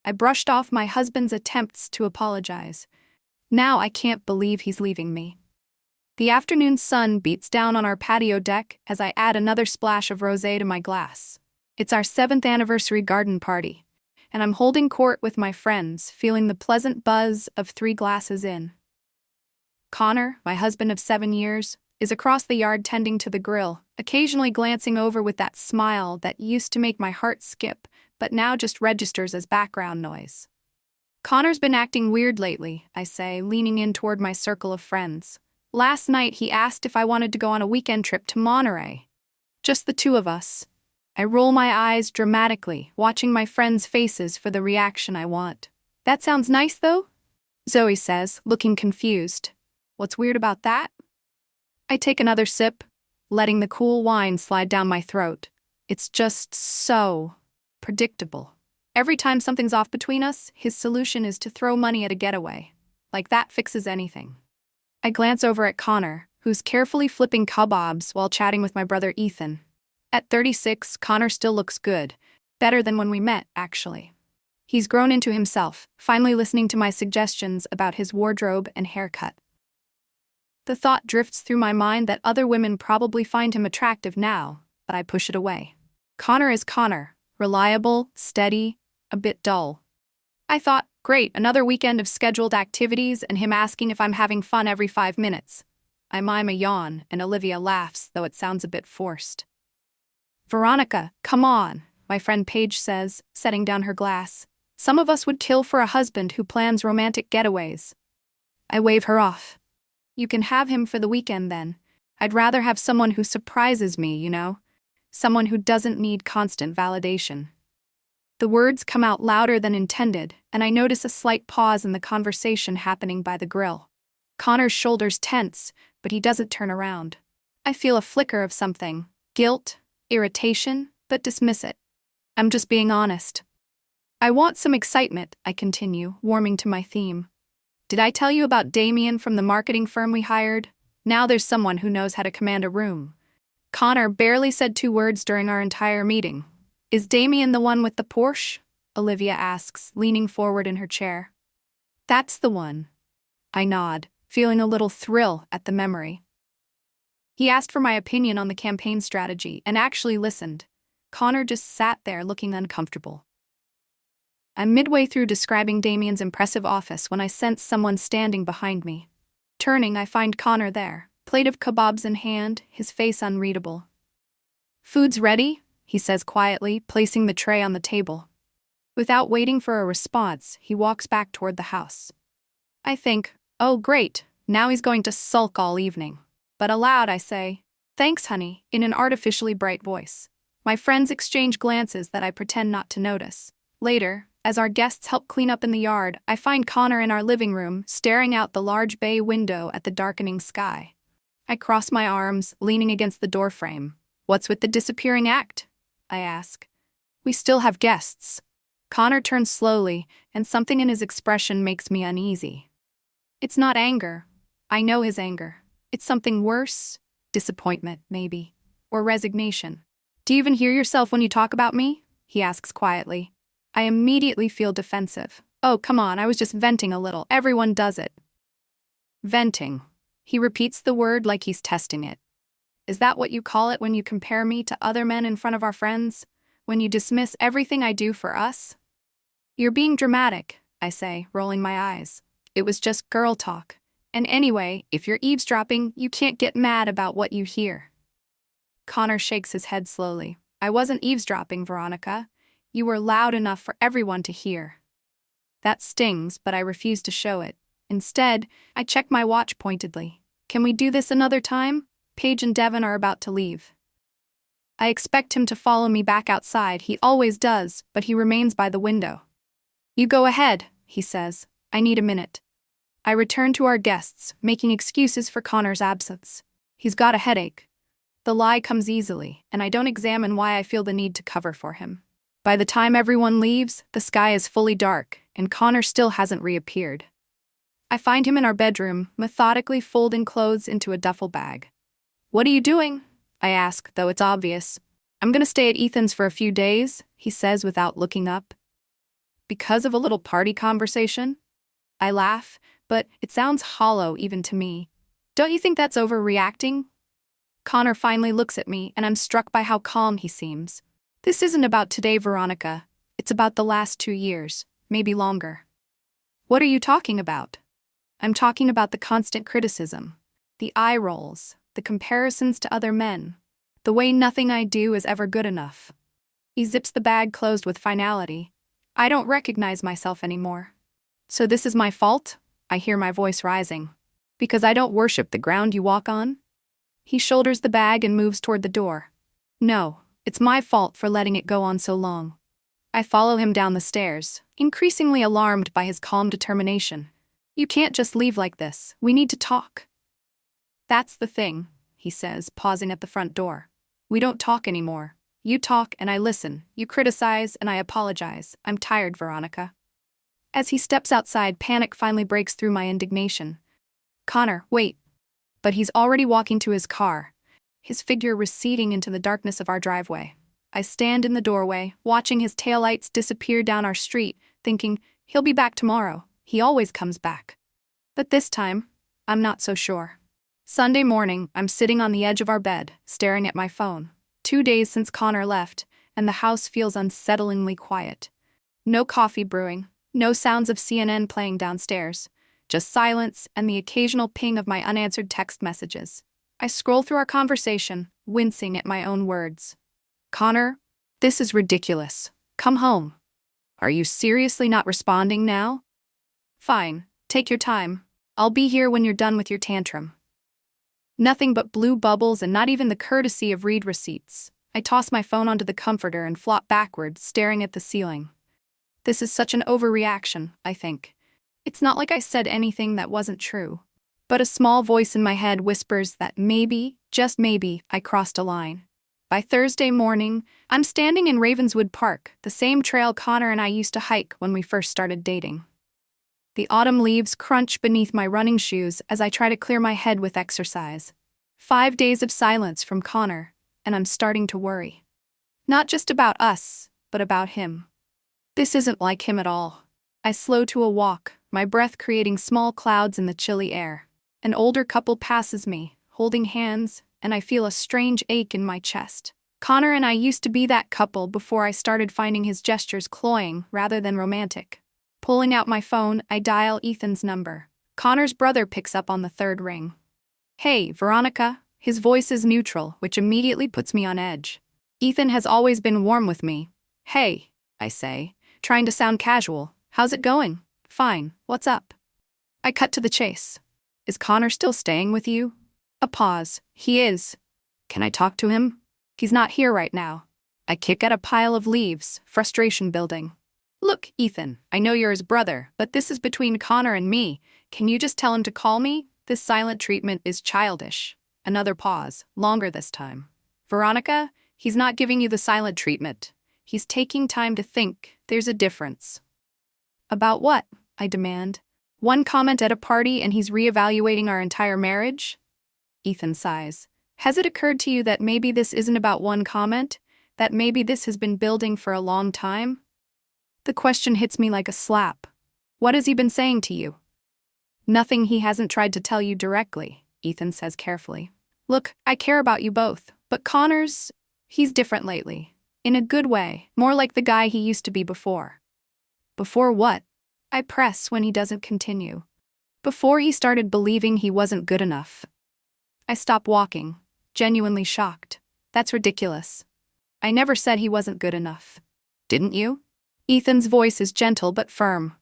I brushed off my husband's attempts to apologize. Now I can't believe he's leaving me. The afternoon sun beats down on our patio deck as I add another splash of rosé to my glass. It's our 7th anniversary garden party, and I'm holding court with my friends, feeling the pleasant buzz of 3 glasses in. Connor, my husband of 7 years, is across the yard tending to the grill, occasionally glancing over with that smile that used to make my heart skip, but now just registers as background noise. Connor's been acting weird lately, I say, leaning in toward my circle of friends. Last night he asked if I wanted to go on a weekend trip to Monterey. Just the 2 of us. I roll my eyes dramatically, watching my friends' faces for the reaction I want. That sounds nice, though? Zoe says, looking confused. What's weird about that? I take another sip, letting the cool wine slide down my throat. It's just so predictable. Every time something's off between us, his solution is to throw money at a getaway. Like that fixes anything. I glance over at Connor, who's carefully flipping kebabs while chatting with my brother Ethan. At 36, Connor still looks good. Better than when we met, actually. He's grown into himself, finally listening to my suggestions about his wardrobe and haircut. The thought drifts through my mind that other women probably find him attractive now, but I push it away. Connor is Connor, reliable, steady, a bit dull. I thought, great, another weekend of scheduled activities and him asking if I'm having fun every 5 minutes. I mime a yawn, and Olivia laughs, though it sounds a bit forced. Veronica, come on, my friend Paige says, setting down her glass. Some of us would kill for a husband who plans romantic getaways. I wave her off. You can have him for the weekend then. I'd rather have someone who surprises me, you know? Someone who doesn't need constant validation. The words come out louder than intended, and I notice a slight pause in the conversation happening by the grill. Connor's shoulders tense, but he doesn't turn around. I feel a flicker of something, guilt, irritation, but dismiss it. I'm just being honest. I want some excitement, I continue, warming to my theme. Did I tell you about Damien from the marketing firm we hired? Now there's someone who knows how to command a room. Connor barely said 2 words during our entire meeting. Is Damien the one with the Porsche? Olivia asks, leaning forward in her chair. That's the one. I nod, feeling a little thrill at the memory. He asked for my opinion on the campaign strategy and actually listened. Connor just sat there looking uncomfortable. I'm midway through describing Damien's impressive office when I sense someone standing behind me. Turning, I find Connor there, plate of kebabs in hand, his face unreadable. Food's ready, he says quietly, placing the tray on the table. Without waiting for a response, he walks back toward the house. I think, oh great, now he's going to sulk all evening. But aloud I say, thanks honey, in an artificially bright voice. My friends exchange glances that I pretend not to notice. Later, as our guests help clean up in the yard, I find Connor in our living room, staring out the large bay window at the darkening sky. I cross my arms, leaning against the doorframe. What's with the disappearing act? I ask. We still have guests. Connor turns slowly, and something in his expression makes me uneasy. It's not anger. I know his anger. It's something worse. Disappointment, maybe. Or resignation. Do you even hear yourself when you talk about me? He asks quietly. I immediately feel defensive. Oh, come on, I was just venting a little. Everyone does it. Venting. He repeats the word like he's testing it. Is that what you call it when you compare me to other men in front of our friends? When you dismiss everything I do for us? You're being dramatic, I say, rolling my eyes. It was just girl talk. And anyway, if you're eavesdropping, you can't get mad about what you hear. Connor shakes his head slowly. I wasn't eavesdropping, Veronica. You were loud enough for everyone to hear. That stings, but I refuse to show it. Instead, I check my watch pointedly. Can we do this another time? Paige and Devon are about to leave. I expect him to follow me back outside. He always does, but he remains by the window. You go ahead, he says. I need a minute. I return to our guests, making excuses for Connor's absence. He's got a headache. The lie comes easily, and I don't examine why I feel the need to cover for him. By the time everyone leaves, the sky is fully dark, and Connor still hasn't reappeared. I find him in our bedroom, methodically folding clothes into a duffel bag. What are you doing? I ask, though it's obvious. I'm going to stay at Ethan's for a few days, he says without looking up. Because of a little party conversation? I laugh, but it sounds hollow even to me. Don't you think that's overreacting? Connor finally looks at me, and I'm struck by how calm he seems. This isn't about today, Veronica. It's about the last 2 years, maybe longer. What are you talking about? I'm talking about the constant criticism, the eye rolls, the comparisons to other men, the way nothing I do is ever good enough. He zips the bag closed with finality. I don't recognize myself anymore. So this is my fault? I hear my voice rising. Because I don't worship the ground you walk on? He shoulders the bag and moves toward the door. No, it's my fault for letting it go on so long. I follow him down the stairs, increasingly alarmed by his calm determination. You can't just leave like this. We need to talk. That's the thing, he says, pausing at the front door. We don't talk anymore. You talk and I listen. You criticize and I apologize. I'm tired, Veronica. As he steps outside, panic finally breaks through my indignation. Connor, wait. But he's already walking to his car, his figure receding into the darkness of our driveway. I stand in the doorway, watching his taillights disappear down our street, thinking, he'll be back tomorrow. He always comes back. But this time, I'm not so sure. Sunday morning, I'm sitting on the edge of our bed, staring at my phone. 2 days since Connor left, and the house feels unsettlingly quiet. No coffee brewing, no sounds of CNN playing downstairs, just silence and the occasional ping of my unanswered text messages. I scroll through our conversation, wincing at my own words. Connor, this is ridiculous. Come home. Are you seriously not responding now? Fine, take your time. I'll be here when you're done with your tantrum. Nothing but blue bubbles and not even the courtesy of read receipts. I toss my phone onto the comforter and flop backwards, staring at the ceiling. This is such an overreaction, I think. It's not like I said anything that wasn't true. But a small voice in my head whispers that maybe, just maybe, I crossed a line. By Thursday morning, I'm standing in Ravenswood Park, the same trail Connor and I used to hike when we first started dating. The autumn leaves crunch beneath my running shoes as I try to clear my head with exercise. 5 days of silence from Connor, and I'm starting to worry. Not just about us, but about him. This isn't like him at all. I slow to a walk, my breath creating small clouds in the chilly air. An older couple passes me, holding hands, and I feel a strange ache in my chest. Connor and I used to be that couple before I started finding his gestures cloying rather than romantic. Pulling out my phone, I dial Ethan's number. Connor's brother picks up on the third ring. Hey, Veronica. His voice is neutral, which immediately puts me on edge. Ethan has always been warm with me. Hey, I say, trying to sound casual. How's it going? Fine, what's up? I cut to the chase. Is Connor still staying with you? A pause. He is. Can I talk to him? He's not here right now. I kick at a pile of leaves, frustration building. Look, Ethan, I know you're his brother, but this is between Connor and me. Can you just tell him to call me? This silent treatment is childish. Another pause, longer this time. Veronica, he's not giving you the silent treatment. He's taking time to think. There's a difference. About what? I demand. One comment at a party and he's reevaluating our entire marriage? Ethan sighs. Has it occurred to you that maybe this isn't about one comment? That maybe this has been building for a long time? The question hits me like a slap. What has he been saying to you? Nothing he hasn't tried to tell you directly, Ethan says carefully. Look, I care about you both, but he's different lately. In a good way, more like the guy he used to be before. Before what? I press when he doesn't continue. Before he started believing he wasn't good enough. I stop walking, genuinely shocked. That's ridiculous. I never said he wasn't good enough. Didn't you? Ethan's voice is gentle but firm.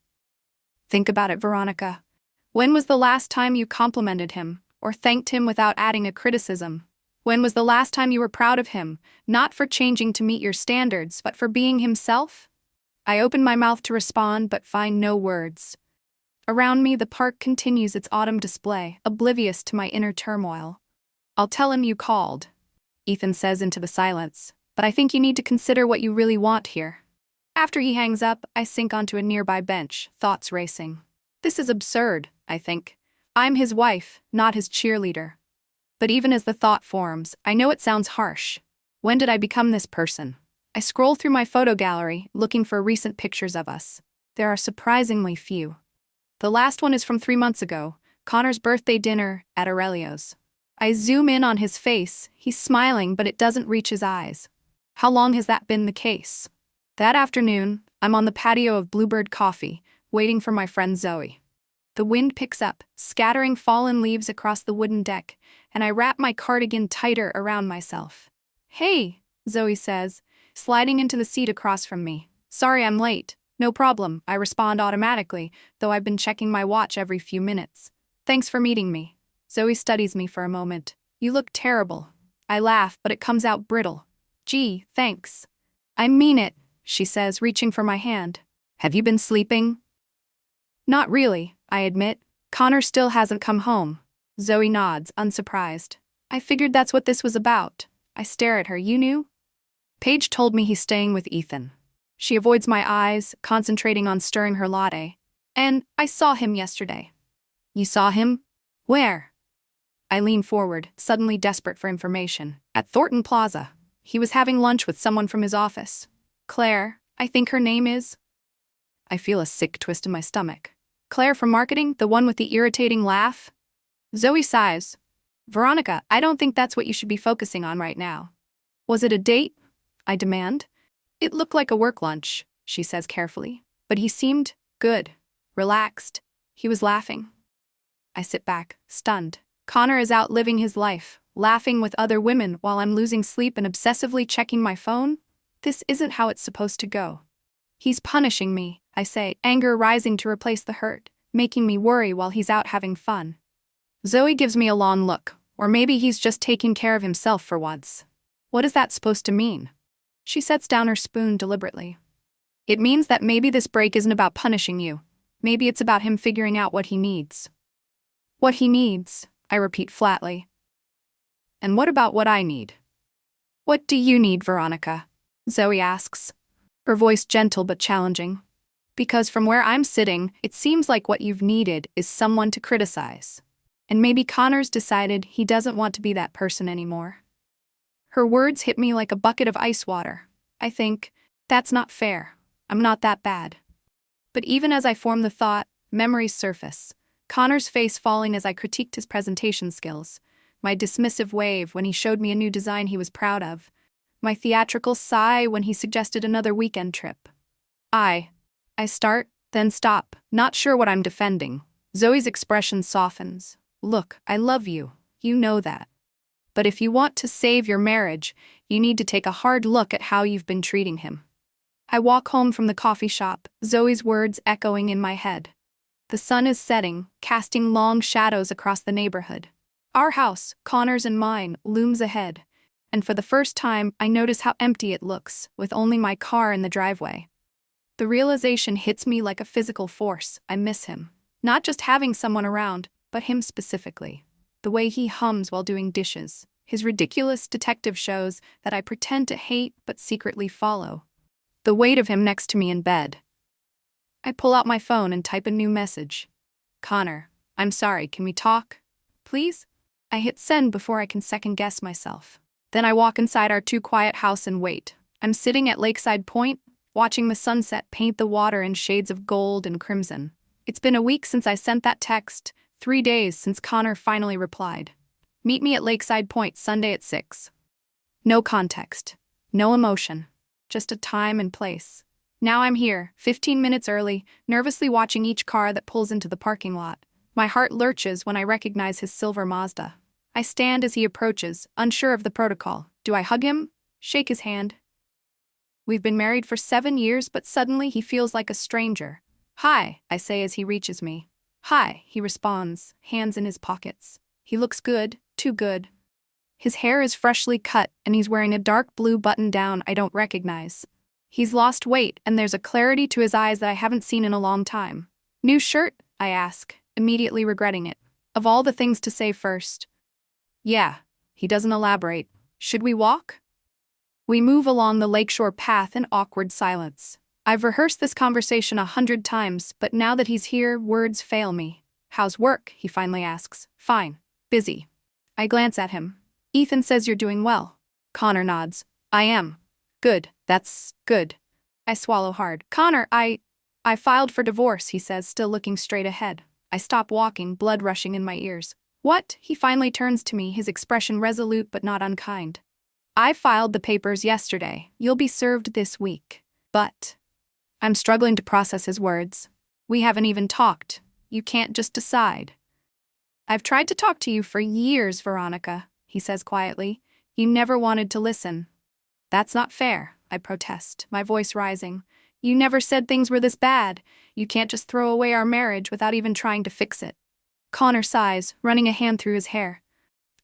Think about it, Veronica. When was the last time you complimented him, or thanked him without adding a criticism? When was the last time you were proud of him, not for changing to meet your standards, but for being himself? I open my mouth to respond, but find no words. Around me, the park continues its autumn display, oblivious to my inner turmoil. I'll tell him you called, Ethan says into the silence, but I think you need to consider what you really want here. After he hangs up, I sink onto a nearby bench, thoughts racing. This is absurd, I think. I'm his wife, not his cheerleader. But even as the thought forms, I know it sounds harsh. When did I become this person? I scroll through my photo gallery, looking for recent pictures of us. There are surprisingly few. The last one is from 3 months ago, Connor's birthday dinner at Aurelio's. I zoom in on his face. He's smiling, but it doesn't reach his eyes. How long has that been the case? That afternoon, I'm on the patio of Bluebird Coffee, waiting for my friend Zoe. The wind picks up, scattering fallen leaves across the wooden deck, and I wrap my cardigan tighter around myself. "Hey," Zoe says, sliding into the seat across from me. "Sorry I'm late." "No problem," I respond automatically, though I've been checking my watch every few minutes. "Thanks for meeting me." Zoe studies me for a moment. "You look terrible." I laugh, but it comes out brittle. "Gee, thanks." "I mean it," she says, reaching for my hand. "Have you been sleeping?" "Not really," I admit. "Connor still hasn't come home." Zoe nods, unsurprised. "I figured that's what this was about." I stare at her. "You knew?" "Paige told me he's staying with Ethan." She avoids my eyes, concentrating on stirring her latte. "And I saw him yesterday." "You saw him? Where?" I lean forward, suddenly desperate for information. "At Thornton Plaza. He was having lunch with someone from his office. Claire, I think her name is." I feel a sick twist in my stomach. "Claire from marketing, the one with the irritating laugh?" Zoe sighs. "Veronica, I don't think that's what you should be focusing on right now." "Was it a date?" I demand. "It looked like a work lunch," she says carefully. "But he seemed good, relaxed. He was laughing." I sit back, stunned. Connor is out living his life, laughing with other women while I'm losing sleep and obsessively checking my phone? This isn't how it's supposed to go. "He's punishing me," I say, anger rising to replace the hurt, making me worry while he's out having fun. Zoe gives me a long look, or maybe he's just taking care of himself for once. What is that supposed to mean? She sets down her spoon deliberately. "It means that maybe this break isn't about punishing you. Maybe it's about him figuring out what he needs." "What he needs," I repeat flatly. "And what about what I need?" "What do you need, Veronica?" Zoe asks, her voice gentle but challenging. "Because from where I'm sitting, it seems like what you've needed is someone to criticize. And maybe Connor's decided he doesn't want to be that person anymore." Her words hit me like a bucket of ice water. I think, that's not fair. I'm not that bad. But even as I form the thought, memories surface. Connor's face falling as I critiqued his presentation skills. My dismissive wave when he showed me a new design he was proud of. My theatrical sigh when he suggested another weekend trip. I start, then stop, not sure what I'm defending. Zoe's expression softens. "Look, I love you. You know that. But if you want to save your marriage, you need to take a hard look at how you've been treating him." I walk home from the coffee shop, Zoe's words echoing in my head. The sun is setting, casting long shadows across the neighborhood. Our house, Connor's and mine, looms ahead. And for the first time, I notice how empty it looks, with only my car in the driveway. The realization hits me like a physical force. I miss him. Not just having someone around, but him specifically. The way he hums while doing dishes. His ridiculous detective shows that I pretend to hate but secretly follow. The weight of him next to me in bed. I pull out my phone and type a new message. "Connor, I'm sorry, can we talk? Please?" I hit send before I can second-guess myself. Then I walk inside our too-quiet house and wait. I'm sitting at Lakeside Point, watching the sunset paint the water in shades of gold and crimson. It's been a week since I sent that text, 3 days since Connor finally replied. "Meet me at Lakeside Point Sunday at 6. No context. No emotion. Just a time and place. Now I'm here, 15 minutes early, nervously watching each car that pulls into the parking lot. My heart lurches when I recognize his silver Mazda. I stand as he approaches, unsure of the protocol. Do I hug him? Shake his hand? We've been married for 7 years, but suddenly he feels like a stranger. "Hi," I say as he reaches me. "Hi," he responds, hands in his pockets. He looks good, too good. His hair is freshly cut, and he's wearing a dark blue button-down I don't recognize. He's lost weight, and there's a clarity to his eyes that I haven't seen in a long time. "New shirt?" I ask, immediately regretting it. Of all the things to say first. "Yeah." He doesn't elaborate. "Should we walk?" We move along the lakeshore path in awkward silence. I've rehearsed this conversation 100 times, but now that he's here, words fail me. "How's work?" he finally asks. "Fine. Busy." I glance at him. "Ethan says you're doing well." Connor nods. "I am. Good, that's good." I swallow hard. "Connor, I filed for divorce, he says, still looking straight ahead. I stop walking, blood rushing in my ears. What? He finally turns to me, his expression resolute but not unkind. I filed the papers yesterday. You'll be served this week. But I'm struggling to process his words. We haven't even talked. You can't just decide. I've tried to talk to you for years, Veronica, he says quietly. You never wanted to listen. That's not fair, I protest, my voice rising. You never said things were this bad. You can't just throw away our marriage without even trying to fix it. Connor sighs, running a hand through his hair.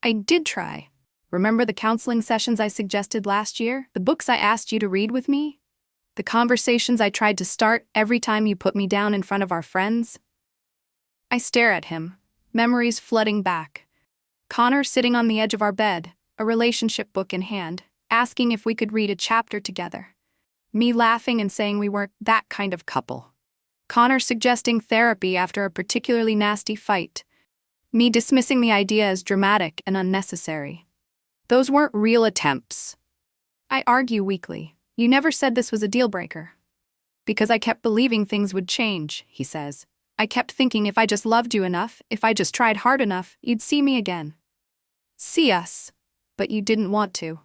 I did try. Remember the counseling sessions I suggested last year? The books I asked you to read with me? The conversations I tried to start every time you put me down in front of our friends? I stare at him, memories flooding back. Connor sitting on the edge of our bed, a relationship book in hand, asking if we could read a chapter together. Me laughing and saying we weren't that kind of couple. Connor suggesting therapy after a particularly nasty fight. Me dismissing the idea as dramatic and unnecessary. Those weren't real attempts. I argue weakly. You never said this was a deal breaker. Because I kept believing things would change, he says. I kept thinking if I just loved you enough, if I just tried hard enough, you'd see me again. See us. But you didn't want to.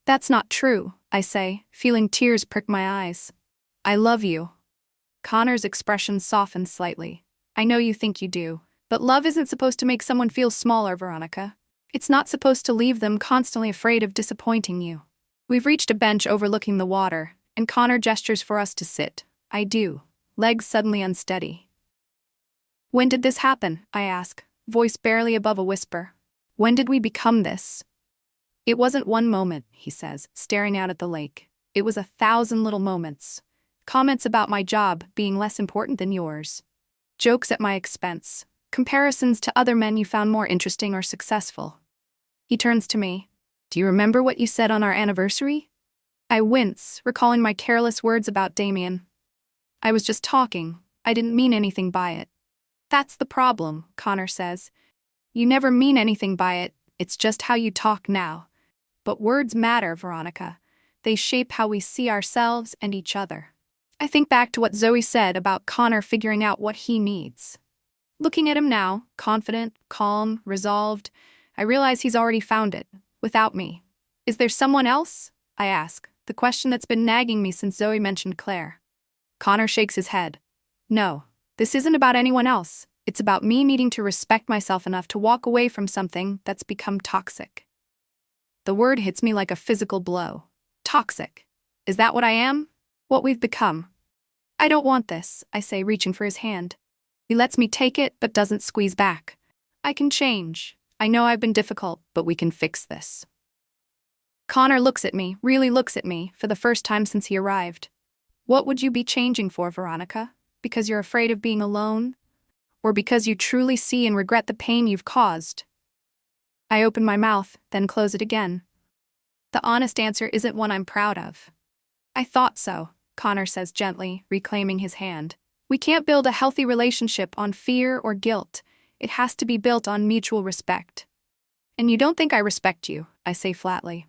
That's not true, I say, feeling tears prick my eyes. I love you. Connor's expression softens slightly. I know you think you do, but love isn't supposed to make someone feel smaller, Veronica. It's not supposed to leave them constantly afraid of disappointing you. We've reached a bench overlooking the water, and Connor gestures for us to sit. I do, legs suddenly unsteady. When did this happen? I ask, voice barely above a whisper. When did we become this? It wasn't one moment, he says, staring out at the lake. It was 1,000 little moments. Comments about my job being less important than yours. Jokes at my expense. Comparisons to other men you found more interesting or successful. He turns to me. Do you remember what you said on our anniversary? I wince, recalling my careless words about Damien. I was just talking. I didn't mean anything by it. That's the problem, Connor says. You never mean anything by it. It's just how you talk now. But words matter, Veronica. They shape how we see ourselves and each other. I think back to what Zoe said about Connor figuring out what he needs. Looking at him now, confident, calm, resolved, I realize he's already found it, without me. Is there someone else? I ask, the question that's been nagging me since Zoe mentioned Claire. Connor shakes his head. No, this isn't about anyone else. It's about me needing to respect myself enough to walk away from something that's become toxic. The word hits me like a physical blow. Toxic. Is that what I am? What we've become? I don't want this, I say, reaching for his hand. He lets me take it, but doesn't squeeze back. I can change. I know I've been difficult, but we can fix this. Connor looks at me, really looks at me, for the first time since he arrived. What would you be changing for, Veronica? Because you're afraid of being alone? Or because you truly see and regret the pain you've caused? I open my mouth, then close it again. The honest answer isn't one I'm proud of. I thought so, Connor says gently, reclaiming his hand. We can't build a healthy relationship on fear or guilt. It has to be built on mutual respect. And you don't think I respect you, I say flatly.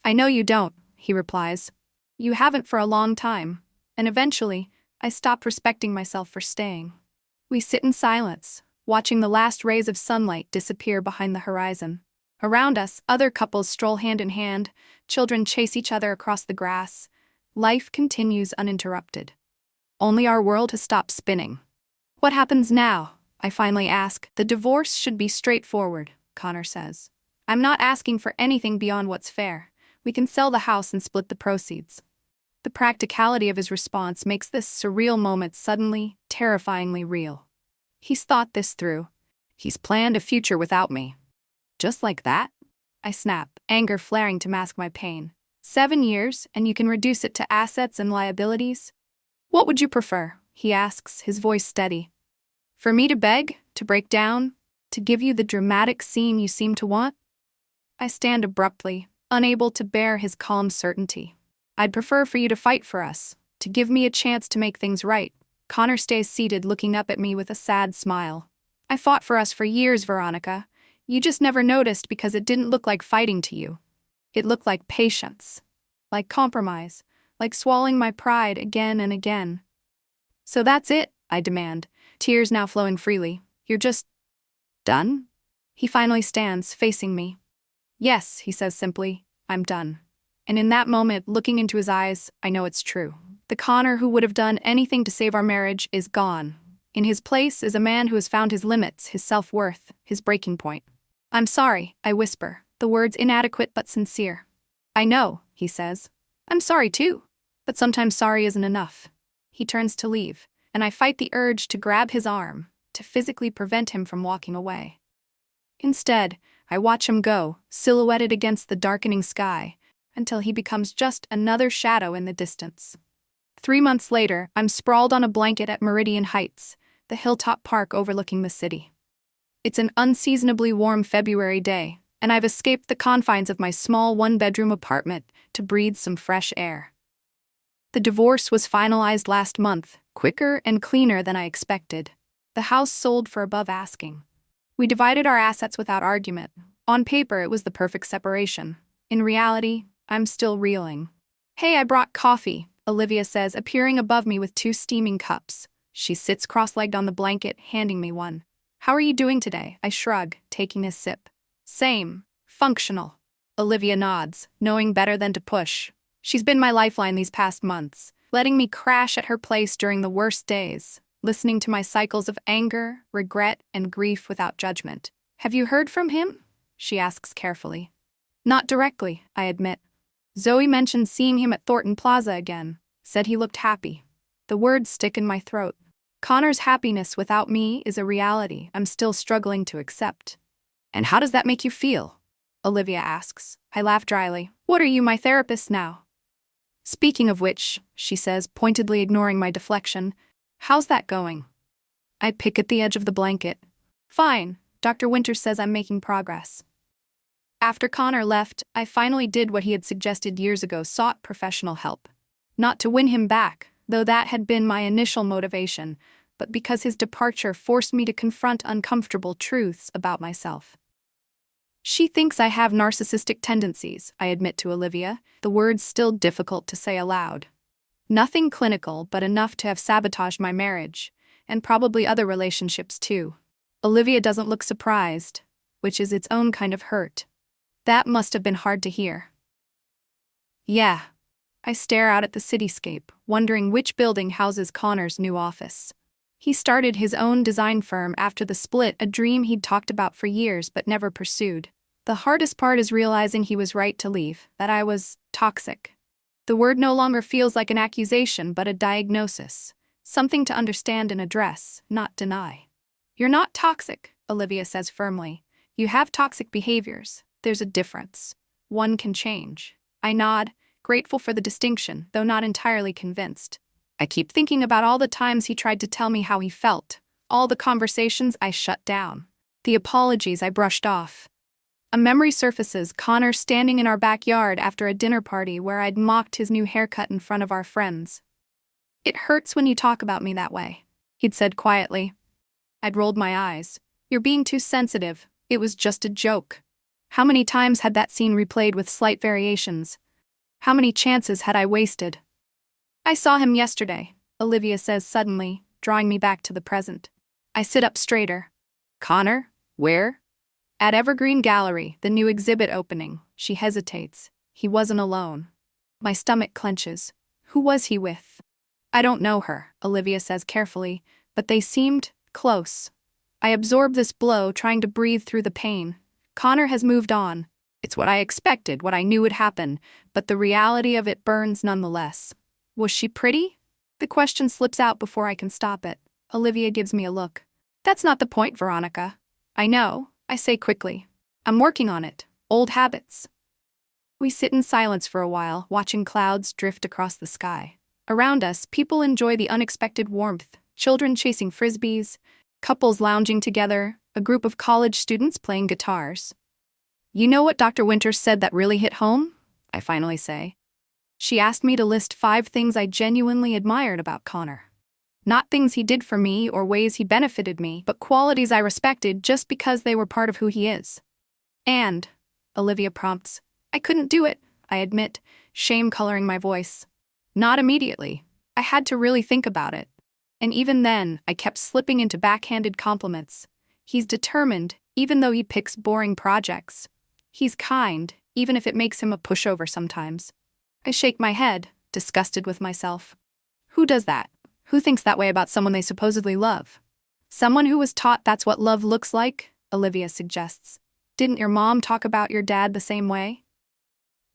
I know you don't, he replies. You haven't for a long time. And eventually, I stopped respecting myself for staying. We sit in silence, watching the last rays of sunlight disappear behind the horizon. Around us, other couples stroll hand in hand, children chase each other across the grass. Life continues uninterrupted. Only our world has stopped spinning. What happens now? I finally ask. The divorce should be straightforward, Connor says. I'm not asking for anything beyond what's fair. We can sell the house and split the proceeds. The practicality of his response makes this surreal moment suddenly, terrifyingly real. He's thought this through. He's planned a future without me. Just like that? I snap, anger flaring to mask my pain. 7 years, and you can reduce it to assets and liabilities? What would you prefer? He asks, his voice steady. For me to beg? To break down? To give you the dramatic scene you seem to want? I stand abruptly, unable to bear his calm certainty. I'd prefer for you to fight for us, to give me a chance to make things right. Connor stays seated, looking up at me with a sad smile. I fought for us for years, Veronica. You just never noticed because it didn't look like fighting to you. It looked like patience, like compromise, like swallowing my pride again and again. So that's it, I demand, tears now flowing freely. You're just done? He finally stands, facing me. Yes, he says simply, I'm done. And in that moment, looking into his eyes, I know it's true. The Connor who would have done anything to save our marriage is gone. In his place is a man who has found his limits, his self-worth, his breaking point. I'm sorry, I whisper, the words inadequate but sincere. I know, he says. I'm sorry too. But sometimes sorry isn't enough. He turns to leave, and I fight the urge to grab his arm, to physically prevent him from walking away. Instead, I watch him go, silhouetted against the darkening sky, until he becomes just another shadow in the distance. 3 months later, I'm sprawled on a blanket at Meridian Heights, the hilltop park overlooking the city. It's an unseasonably warm February day, and I've escaped the confines of my small one-bedroom apartment to breathe some fresh air. The divorce was finalized last month, quicker and cleaner than I expected. The house sold for above asking. We divided our assets without argument. On paper, it was the perfect separation. In reality, I'm still reeling. Hey, I brought coffee, Olivia says, appearing above me with 2 steaming cups. She sits cross-legged on the blanket, handing me one. How are you doing today? I shrug, taking a sip. Same. Functional. Olivia nods, knowing better than to push. She's been my lifeline these past months, letting me crash at her place during the worst days, listening to my cycles of anger, regret, and grief without judgment. Have you heard from him? She asks carefully. Not directly, I admit. Zoe mentioned seeing him at Thornton Plaza again, said he looked happy. The words stick in my throat. Connor's happiness without me is a reality I'm still struggling to accept. And how does that make you feel? Olivia asks. I laugh dryly. What are you, my therapist now? Speaking of which, she says, pointedly ignoring my deflection, how's that going? I pick at the edge of the blanket. Fine, Dr. Winters says I'm making progress. After Connor left, I finally did what he had suggested years ago, sought professional help. Not to win him back, though that had been my initial motivation, but because his departure forced me to confront uncomfortable truths about myself. She thinks I have narcissistic tendencies, I admit to Olivia, the words still difficult to say aloud. Nothing clinical, but enough to have sabotaged my marriage, and probably other relationships too. Olivia doesn't look surprised, which is its own kind of hurt. That must have been hard to hear. Yeah. I stare out at the cityscape, wondering which building houses Connor's new office. He started his own design firm after the split, a dream he'd talked about for years but never pursued. The hardest part is realizing he was right to leave, that I was toxic. The word no longer feels like an accusation but a diagnosis, something to understand and address, not deny. You're not toxic, Olivia says firmly. You have toxic behaviors. There's a difference. One can change. I nod, grateful for the distinction, though not entirely convinced. I keep thinking about all the times he tried to tell me how he felt, all the conversations I shut down, the apologies I brushed off. A memory surfaces, Connor standing in our backyard after a dinner party where I'd mocked his new haircut in front of our friends. It hurts when you talk about me that way, he'd said quietly. I'd rolled my eyes. You're being too sensitive. It was just a joke. How many times had that scene replayed with slight variations? How many chances had I wasted? I saw him yesterday, Olivia says suddenly, drawing me back to the present. I sit up straighter. Connor? Where? At Evergreen Gallery, the new exhibit opening. She hesitates. He wasn't alone. My stomach clenches. Who was he with? I don't know her, Olivia says carefully, but they seemed close. I absorb this blow, trying to breathe through the pain. Connor has moved on. It's what I expected, what I knew would happen, but the reality of it burns nonetheless. Was she pretty? The question slips out before I can stop it. Olivia gives me a look. That's not the point, Veronica. I know, I say quickly. I'm working on it. Old habits. We sit in silence for a while, watching clouds drift across the sky. Around us, people enjoy the unexpected warmth. Children chasing frisbees, couples lounging together, a group of college students playing guitars. You know what Dr. Winters said that really hit home? I finally say. She asked me to list 5 things I genuinely admired about Connor. Not things he did for me or ways he benefited me, but qualities I respected just because they were part of who he is. And, Olivia prompts, I couldn't do it, I admit, shame coloring my voice. Not immediately. I had to really think about it. And even then, I kept slipping into backhanded compliments. He's determined, even though he picks boring projects. He's kind, even if it makes him a pushover sometimes. I shake my head, disgusted with myself. Who does that? Who thinks that way about someone they supposedly love? Someone who was taught that's what love looks like, Olivia suggests. Didn't your mom talk about your dad the same way?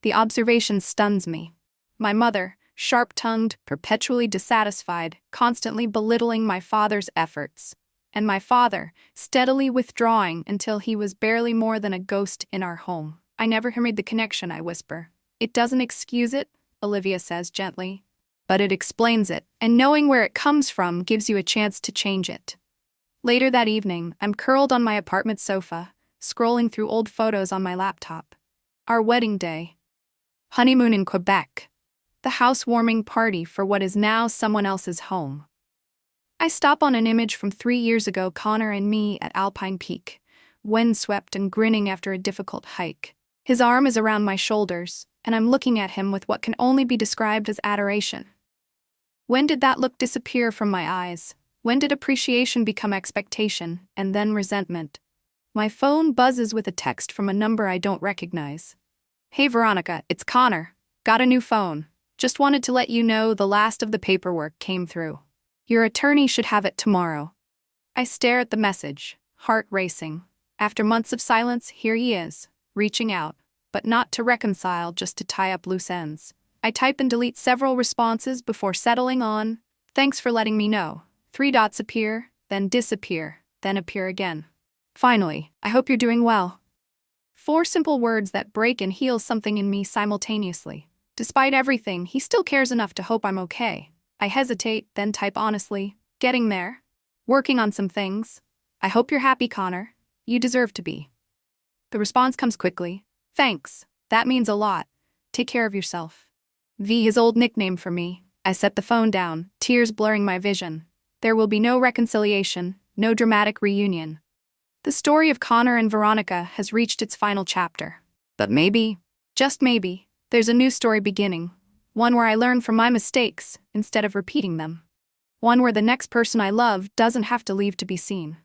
The observation stuns me. My mother, sharp-tongued, perpetually dissatisfied, constantly belittling my father's efforts. And my father, steadily withdrawing until he was barely more than a ghost in our home. I never made the connection, I whisper. It doesn't excuse it, Olivia says gently. But it explains it, and knowing where it comes from gives you a chance to change it. Later that evening, I'm curled on my apartment sofa, scrolling through old photos on my laptop. Our wedding day. Honeymoon in Quebec. The housewarming party for what is now someone else's home. I stop on an image from 3 years ago, Connor and me at Alpine Peak, windswept and grinning after a difficult hike. His arm is around my shoulders, and I'm looking at him with what can only be described as adoration. When did that look disappear from my eyes? When did appreciation become expectation, and then resentment? My phone buzzes with a text from a number I don't recognize. Hey Veronica, it's Connor. Got a new phone. Just wanted to let you know the last of the paperwork came through. Your attorney should have it tomorrow. I stare at the message, heart racing. After months of silence, here he is, reaching out, but not to reconcile, just to tie up loose ends. I type and delete several responses before settling on, thanks for letting me know. 3 dots appear, then disappear, then appear again. Finally, I hope you're doing well. 4 simple words that break and heal something in me simultaneously. Despite everything, he still cares enough to hope I'm okay. I hesitate, then type honestly, getting there. Working on some things. I hope you're happy, Connor. You deserve to be. The response comes quickly. Thanks. That means a lot. Take care of yourself. V, his old nickname for me. I set the phone down, tears blurring my vision. There will be no reconciliation, no dramatic reunion. The story of Connor and Veronica has reached its final chapter. But maybe, just maybe, there's a new story beginning. One where I learn from my mistakes instead of repeating them. One where the next person I love doesn't have to leave to be seen.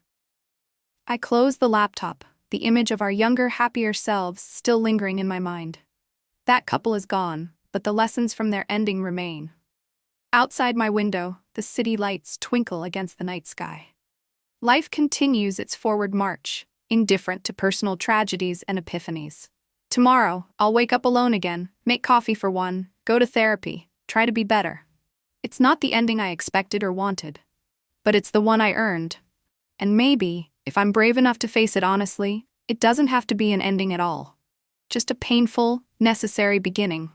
I close the laptop, the image of our younger, happier selves still lingering in my mind. That couple is gone, but the lessons from their ending remain. Outside my window, the city lights twinkle against the night sky. Life continues its forward march, indifferent to personal tragedies and epiphanies. Tomorrow, I'll wake up alone again, make coffee for one, go to therapy, try to be better. It's not the ending I expected or wanted, but it's the one I earned. And maybe, if I'm brave enough to face it honestly, it doesn't have to be an ending at all. Just a painful, necessary beginning.